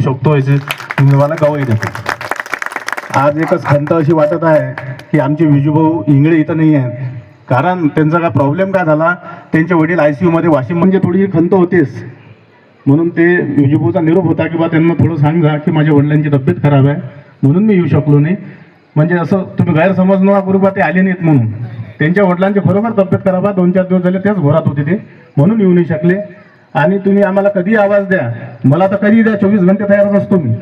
शकतो याची मला गवाही देतो. आज एकच खंत अशी वाटत आहे की आमचे विजूभाऊ इंगळे इथं नाही आहेत, कारण त्यांचा काय प्रॉब्लेम काय झाला, त्यांचे वडील ICU मध्ये वाशिम, म्हणजे थोडी खंत होतेच. म्हणून ते विजूभाऊचा निरोप होता की बा त्यांना थोडं सांगा की माझ्या वडिलांची तब्येत खराब आहे म्हणून मी येऊ शकलो नाही. म्हणजे असं तुम्ही गैरसमज नका करू बा ते आले नाहीत म्हणून. त्यांच्या वडिलांची खरोखर तब्येत खराब आहे, 2-4 दिवस झाले तेच घरात होते ते, म्हणून येऊ नाही शकले. आणि तुम्ही आम्हाला कधी आवाज द्या, मला तर कधी द्या, 24 घंटे तयारच असतो मी.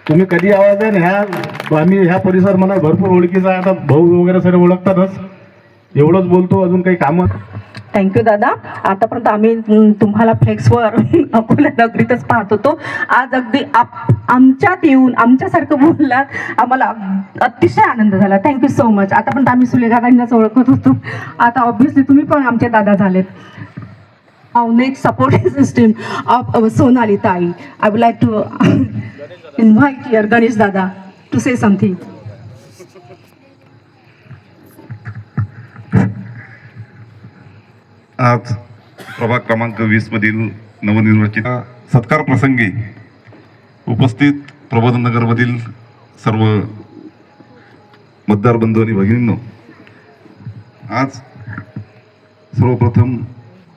तुम्ही कधी आवाज द्या. आम्ही ह्या परिसर मला भरपूर ओळखीचा आहे, आता भाऊ वगैरे सर्व ओळखतातच. एवढंच बोलतो, अजून काही कामं. थँक्यू दादा. आतापर्यंत आम्ही तुम्हाला फ्लेक्सवर अकोला नगरीतच पाहत होतो. आज अगदी आमच्यात येऊन आमच्यासारखं बोललात, आम्हाला अतिशय आनंद झाला. Thank you so much. आतापर्यंत आम्ही सुलेखाताईंनाच ओळखत होतो, आता ऑब्व्हियसली तुम्ही पण आमचे दादा झालेत. Our next supporting system of our Sonali Tai. I would like to invite here Ganesh Dada to say something. आज प्रभाग क्रमांक 20 मधील नवनिर्वाचित सत्कार प्रसंगी उपस्थित प्रबोधननगरमधील सर्व मतदार बंधू आणि भगिनींनो, आज सर्वप्रथम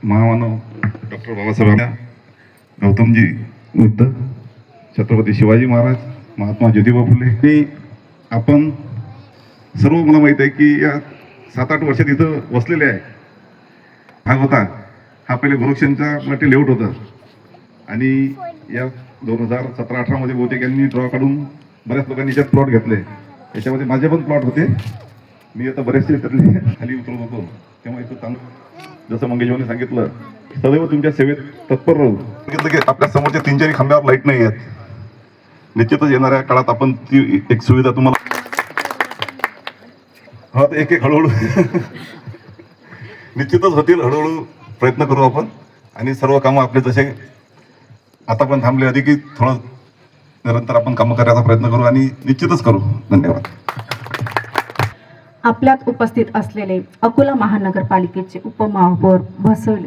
महामानव डॉक्टर बाबासाहेब गौतमजी बुद्ध, छत्रपती शिवाजी महाराज, महात्मा ज्योतिबा फुले हे आपण सर्व, मला माहीत आहे की या 7-8 वर्षात इथं वसलेले आहे. भाग होता हा पहिले गोरक्षणचा मध्ये लेआउट होता आणि या 2017-18 मध्ये बहुतेक यांनी ड्रॉ काढून बऱ्याच लोकांनी याच्यात प्लॉट घेतले. याच्यामध्ये माझे पण प्लॉट होते, मी आता बरेचसे त्यातले खाली उतरत होतो. तेव्हा इथं चांगलं, जसं मंगेशभाऊने सांगितलं, सदैव तुमच्या सेवेत तत्पर राहू. सांगितलं की आपल्या समोरच्या 3-4 खांब्यावर लाईट नाही आहेत. निश्चितच येणाऱ्या काळात आपण ती एक सुविधा तुम्हाला, हा तर एक हळूहळू निश्चितच होतील. हळूहळू प्रयत्न करू आपण आणि सर्व कामं आपले जसे आता पण थांबले अधिक थोडं निरंतर आपण कामं करायचा प्रयत्न करू आणि निश्चितच करू. धन्यवाद. आपल्यात उपस्थित असलेले अकोला महानगरपालिकेचे उपमहापौर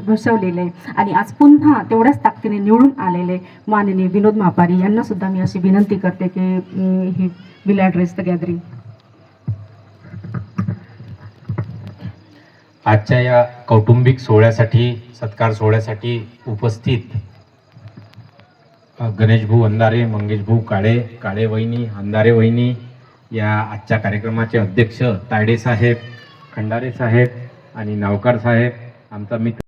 बसवलेले आणि आज पुन्हा तेवढ्याच ताकदीने निवडून आलेले माननीय विनोद मापारी यांना सुद्धा मी अशी विनंती करते की he will address the gathering. आजच्या या कौटुंबिक सोहळ्यासाठी, सत्कार सोहळ्यासाठी उपस्थित गणेशभाऊ अंधारे, मंगेशभाऊ काळे वहिनी, अंधारे वहिनी, या आजच्या कार्यक्रमाचे अध्यक्ष तायडे साहेब, खंडारे साहेब आणि नावकार साहेब, आमचा मित्र